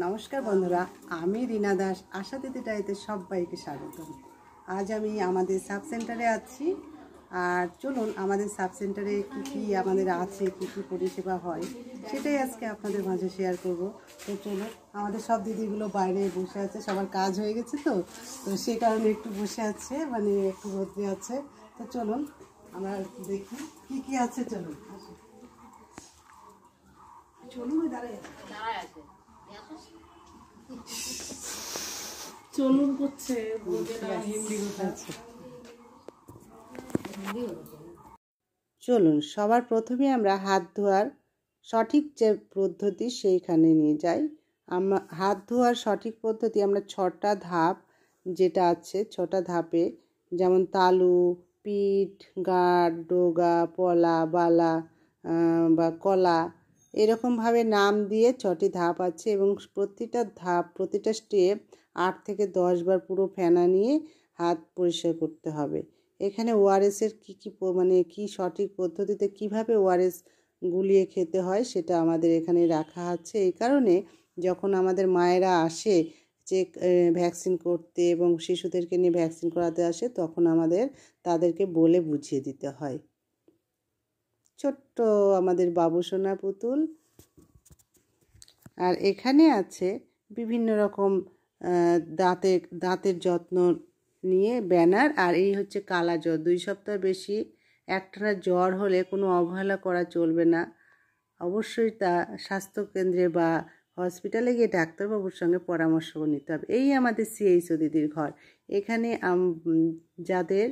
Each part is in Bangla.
নমস্কার বন্ধুরা, আমি রিনা দাস আশা দিদি ডায়েরিতে সবাইকে স্বাগত। আজ আমি আমাদের সাব সেন্টারে আছি। আর চলুন আমাদের সাব সেন্টারে কী কী আমাদের আছে, কী কী পরিষেবা হয় সেটাই আজকে আপনাদের মাঝে শেয়ার করব। তো চলুন, আমাদের সব দিদিগুলো বাইরে বসে আছে, সবার কাজ হয়ে গেছে তো সেই কারণে একটু বসে আছে, মানে একটু রোদ্রে আছে। তো চলুন আমরা দেখি কী কী আছে। চলুন চলুন দাঁড়ায় আছে চলুন করছে চলুন সবার প্রথমে আমরা হাত ধোয়ার সঠিক যে পদ্ধতি সেইখানে নিয়ে যাই। হাত ধোয়ার সঠিক পদ্ধতি আমরা 6টা ধাপ যেটা আছে, 6টা ধাপে, যেমন তালু, পিঠ, গাঁট, ডোগা, পলা, বালা বা কলা, এরকমভাবে নাম দিয়ে 6টি ধাপ আছে এবং প্রতিটা ধাপ, প্রতিটা স্টেপ 8 থেকে 10 বার পুরো ফেনা নিয়ে হাত পরিষ্কার করতে হবে। এখানে ওআরএসের কী সঠিক পদ্ধতিতে কিভাবে ওআরএস গুলিয়ে খেতে হয় সেটা আমাদের এখানে রাখা আছে। এই কারণে যখন আমাদের মায়েরা আসে যে ভ্যাকসিন করতে এবং শিশুদেরকে নিয়ে ভ্যাকসিন করাতে আসে, তখন তাদেরকে বলে বুঝিয়ে দিতে হয়। ছোট্ট আমাদের বাবুসোনা পুতুল। আর এখানে আছে বিভিন্ন রকম দাঁতের যত্ন নিয়ে ব্যানার। আর এই হচ্ছে কালা জ্বর, 2 সপ্তাহ বেশি একটানা জ্বর হলে কোনো অবহেলা করা চলবে না। অবশ্যই তা স্বাস্থ্যকেন্দ্রে বা হসপিটালে গিয়ে ডাক্তারবাবুর সঙ্গে পরামর্শ নিতে হবে। এই আমাদের সিএইচও দিদির ঘর। এখানে যাদের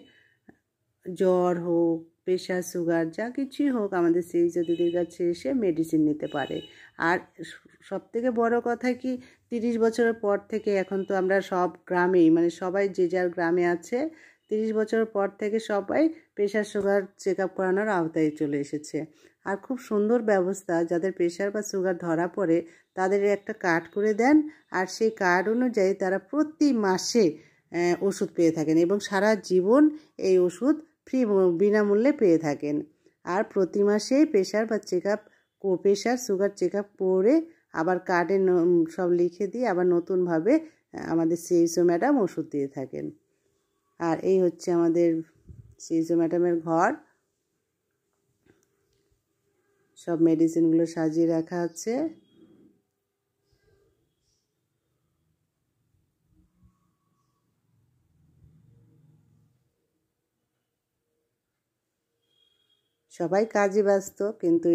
জ্বর হোক, প্রেশার, সুগার, যা কিছুই হোক, আমাদের সিএইচও দিদির কাছে এসে মেডিসিন নিতে পারে। আর সবথেকে বড় কথা কি, 30 বছরের পর থেকে এখন তো আমরা সব গ্রামেই, মানে সবাই যে যার গ্রামে আছে, 30 বছরের পর থেকে সবাই প্রেশার সুগার চেক আপ করানোর আওতায় চলে এসেছে। আর খুব সুন্দর ব্যবস্থা, যাদের প্রেশার বা সুগার ধরা পড়ে তাদের একটা কার্ড করে দেন, আর সেই কার্ড অনুযায়ী তারা প্রতি মাসে ওষুধ পেয়ে থাকেন এবং সারা জীবন এই ওষুধ বিনামূল্যে পেয়ে থাকেন। আর প্রতি মাসেই প্রেশার সুগার চেক আপ করে আবার কার্ডে সব লিখে দিয়ে আবার নতুনভাবে আমাদের সিএইচও ম্যাডাম ওষুধ দিয়ে থাকেন। আর এই হচ্ছে আমাদের সিএইচও ম্যাডামের ঘর। সব মেডিসিনগুলো সাজিয়ে রাখা আছে। সবাই কাজে ব্যস্ত, কিন্তু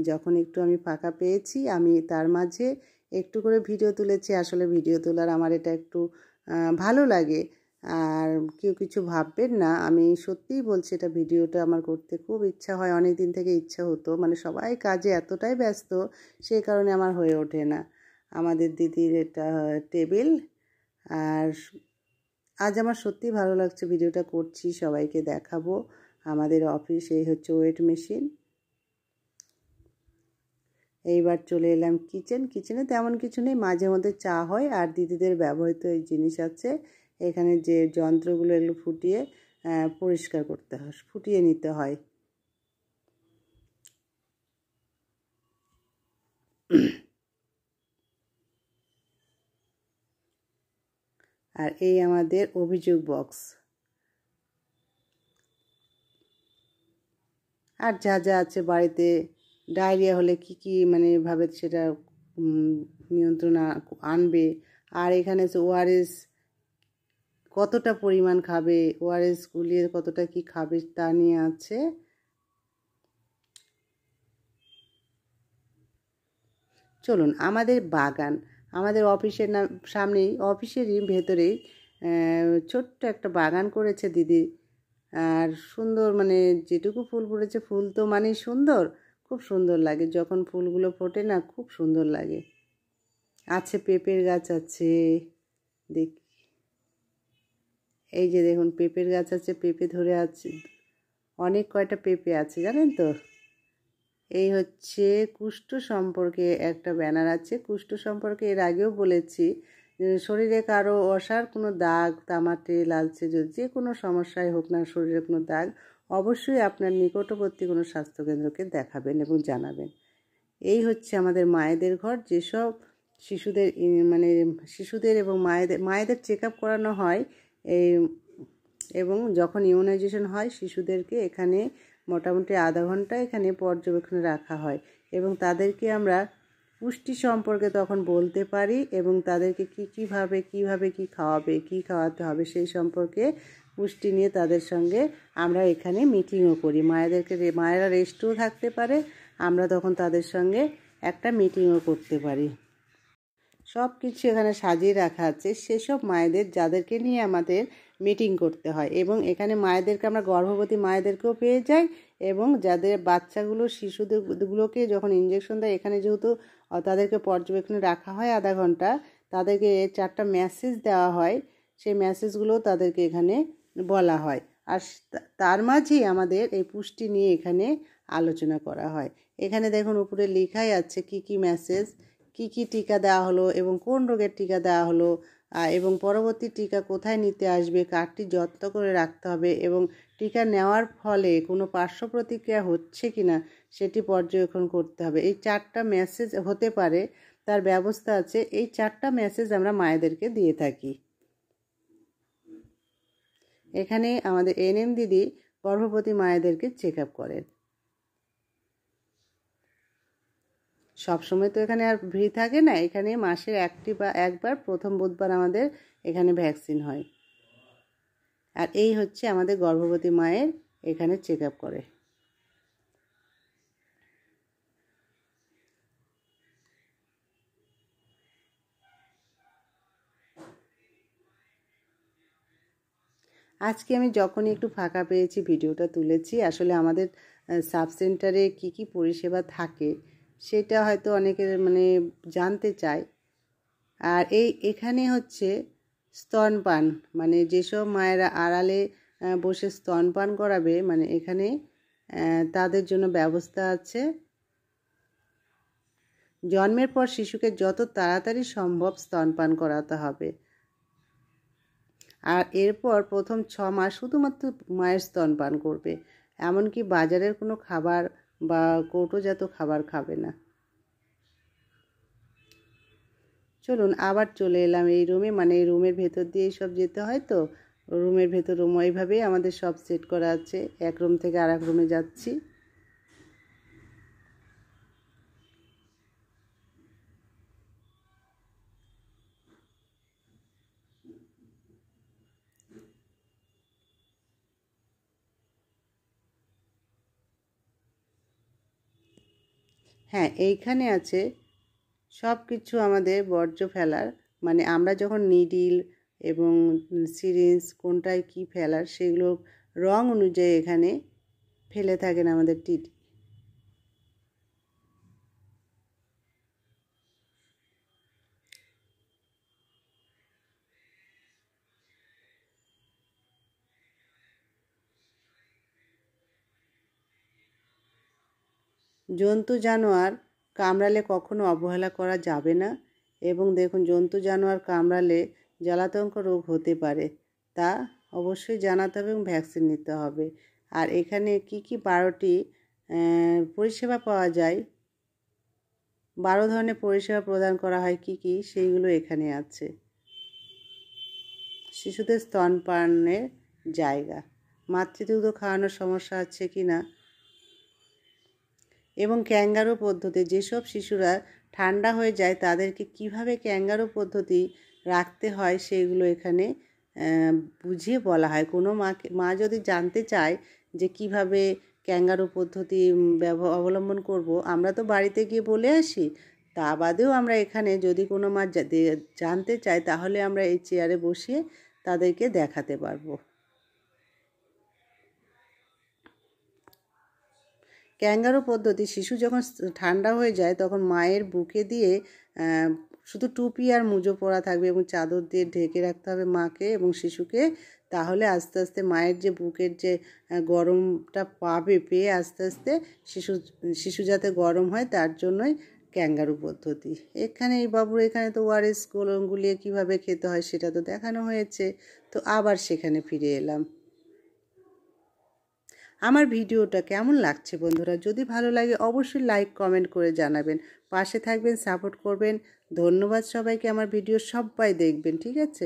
যখন একটু আমি ফাঁকা পেয়েছি, আমি তার মাঝে একটু করে ভিডিও তুলেছি। আসলে ভিডিও তোলার আমার এটা একটু ভালো লাগে। আর কেউ কিছু ভাববেন না, আমি সত্যিই বলছি, এটা ভিডিওটা আমার করতে খুব ইচ্ছা হয়, অনেক দিন থেকে ইচ্ছা হতো, মানে সবাই কাজে এতটাই ব্যস্ত, সেই কারণে আমার হয়ে ওঠে না। আমাদের দিদির এটা টেবিল। আর আজ আমার সত্যিই ভালো লাগছে, ভিডিওটা করছি, সবাইকে দেখাবো। আমাদের অফিস, এই হচ্ছে ওয়েট মেশিন। এইবার চলে এলাম কিচেনে তেমন কিছু নেই, মাঝে মধ্যে চা হয় আর দিদিদের ব্যবহৃত এই জিনিস আছে। এখানে যে যন্ত্রগুলো, এগুলো ফুটিয়ে পরিষ্কার করতে হয়, ফুটিয়ে নিতে হয়। আর এই আমাদের অভিযোগ বক্স। আর যা যা আছে বাড়িতে, ডায়রিয়া হলে কি ভাবে সেটা নিয়ন্ত্রণ আনবে। আর এখানে আছে ওআরএস কতটা পরিমাণ খাবে, ওআরএস গুলিয়ে কতটা কি খাবে তা নিয়ে আছে। চলুন, আমাদের বাগান, আমাদের অফিসের সামনেই, অফিসেরই ভেতরেই ছোট্ট একটা বাগান করেছে দিদি। আর সুন্দর, মানে যেটুকু ফুল ফুটেছে, ফুল তো মানেই সুন্দর, খুব সুন্দর লাগে যখন ফুলগুলো ফোটে না, খুব সুন্দর লাগে। আছে পেঁপের গাছ আছে, এই যে দেখুন পেঁপের গাছ আছে, পেঁপে ধরে আছে, অনেক কয়টা পেঁপে আছে জানেন তো। এই হচ্ছে কুষ্ঠ সম্পর্কে একটা ব্যানার আছে। কুষ্ঠ সম্পর্কে এর আগেও বলেছি, শরীরে কারো অসার কোনো দাগ, তামাটে, লালচে, যে কোনো সমস্যায় হোক না, শরীরে কোনো দাগ, অবশ্যই আপনার নিকটবর্তী কোনো স্বাস্থ্যকেন্দ্রকে দেখাবেন এবং জানাবেন। এই হচ্ছে আমাদের মায়েদের ঘর। যেসব শিশুদের মানে শিশুদের এবং মায়েদের চেক আপ করানো হয় এই, এবং যখন ইমিউনাইজেশন হয় শিশুদেরকে এখানে মোটামুটি আধা ঘন্টা এখানে পর্যবেক্ষণে রাখা হয় এবং তাদেরকে আমরা পুষ্টি সম্পর্কে তখন বলতে পারি এবং তাদেরকে কীভাবে কি খাওয়াবে, কি খাওয়াতে হবে সেই সম্পর্কে পুষ্টি নিয়ে তাদের সঙ্গে আমরা এখানে মিটিংও করি। মায়েরা রেস্টও থাকতে পারে, আমরা তখন তাদের সঙ্গে একটা মিটিংও করতে পারি। সব কিছু এখানে সাজিয়ে রাখা আছে সেসব মায়েদের যাদেরকে নিয়ে আমাদের মিটিং করতে হয়, এবং এখানে মায়েদেরকে আমরা গর্ভবতী মায়েদেরকেও পেয়ে যাই এবং যাদের শিশুদেরগুলোকে যখন ইঞ্জেকশন দেয় এখানে যেহেতু তাদেরকে পর্যবেক্ষণে রাখা হয় আধা ঘন্টা, তাদেরকে 4টা মেসেজ দেওয়া হয়, সেই মেসেজগুলো তাদেরকে এখানে বলা হয়। আর তার মাঝেই আমাদের এই পুষ্টি নিয়ে এখানে আলোচনা করা হয়। এখানে দেখুন উপরে লেখাই আছে কি মেসেজ, কি টিকা দেওয়া হলো এবং কোন রোগের টিকা দেওয়া হলো, এবং পরবর্তী টিকা কোথায় নিতে আসবে, কার্ডটি যত্ন করে রাখতে হবে এবং টিকা নেওয়ার ফলে কোনো পার্শ্ব প্রতিক্রিয়া হচ্ছে কি না সেটি পর্যবেক্ষণ করতে হবে। এই 4টা মেসেজ হতে পারে, তার ব্যবস্থা আছে। এই 4টা মেসেজ আমরা মায়েদেরকে দিয়ে থাকি। এখানে আমাদের এনএম দিদি গর্ভবতী মায়েদেরকে চেক আপ করেন। সবসময় তো এখানে আর ভিড় থাকে না, এখানে মাসের একবার প্রথম বুধবার আমাদের এখানে ভ্যাকসিন হয়। আর এই হচ্ছে আমাদের গর্ভবতী মায়ের এখানে চেক আপ করে। আজকে আমি যখনই একটু ফাঁকা পেয়েছি ভিডিওটা তুলেছি। আসলে আমাদের সাব সেন্টারে কী পরিষেবা থাকে সেটা হয়তো অনেকের জানতে চায়। আর এখানে হচ্ছে স্তনপান, যেসব মায়েরা আড়ালে বসে স্তনপান করাবে এখানে তাদের জন্য ব্যবস্থা আছে। জন্মের পর শিশুকে যত তাড়াতাড়ি সম্ভব স্তনপান করাতে হবে, আর এরপর প্রথম 6 মাস শুধুমাত্র মায়ের স্তনপান করবে, এমনকি বাজারের কোনো খাবার বা কৌটোজাত খাবার খাবে না। চলুন আবার চলে এলাম এই রুমে, এই রুমের ভেতর দিয়ে সব যেতে হয়, তো রুমের ভেতর এইভাবেই আমাদের সব সেট করা আছে। এক রুম থেকে আরেক রুমে যাচ্ছি। হ্যাঁ, এইখানে আছে সব কিছু আমাদের বর্জ্য ফেলার, আমরা যখন নিডিল এবং সিরিঞ্জ কোনটায় কি ফেলার সেগুলো রং অনুযায়ী এখানে ফেলে থাকেন আমাদের টিটি। জন্তু জানোয়ার কামড়ালে কখনো অবহেলা করা যাবে না, এবং দেখুন জন্তু জানোয়ার কামড়ালে জলাতঙ্ক রোগ হতে পারে, তা অবশ্যই জানাতে হবে এবং ভ্যাকসিন নিতে হবে। আর এখানে কি 12টি পরিষেবা পাওয়া যায়, 12 ধরনের পরিষেবা প্রদান করা হয় কি সেইগুলো এখানে আছে। শিশুদের স্তনপানের জায়গা, মাতৃদুগ্ধ খাওয়ানোর সমস্যা আছে কি না, এবং ক্যাঙ্গারু পদ্ধতি, যেসব শিশুরা ঠান্ডা হয়ে যায় তাদেরকে কিভাবে ক্যাঙ্গারু পদ্ধতি রাখতে হয় সেইগুলো এখানে বুঝিয়ে বলা হয়। কোনো মা যদি জানতে চায় যে কিভাবে ক্যাঙ্গারু পদ্ধতি অবলম্বন করব, আমরা তো বাড়িতে গিয়ে বলে আসি, তা বাদেও আমরা এখানে যদি কোনো মা জানতে চায় তাহলে আমরা এই চেয়ারে বসিয়ে তাদেরকে দেখাতে পারবো। ক্যাঙ্গারু পদ্ধতি, শিশু যখন ঠান্ডা হয়ে যায় তখন মায়ের বুকে দিয়ে শুধু টুপি আর মুজো পরা থাকবে এবং চাদর দিয়ে ঢেকে রাখতে হবে মাকে এবং শিশুকে, তাহলে আস্তে আস্তে মায়ের যে বুকের যে গরমটা পেয়ে আস্তে আস্তে শিশু যাতে গরম হয় তার জন্যই ক্যাঙ্গারু পদ্ধতি। এখানে এই বাবুর এখানে তো ওআরএস গুলিয়ে কীভাবে খেতে হয় সেটা তো দেখানো হয়েছে, তো আবার সেখানে ফিরে এলাম। আমার ভিডিওটা কেমন লাগছে বন্ধুরা? যদি ভালো লাগে অবশ্যই লাইক কমেন্ট করে জানাবেন, পাশে থাকবেন, সাপোর্ট করবেন। ধন্যবাদ সবাইকে, আমার ভিডিও সবাই দেখবেন, ঠিক আছে?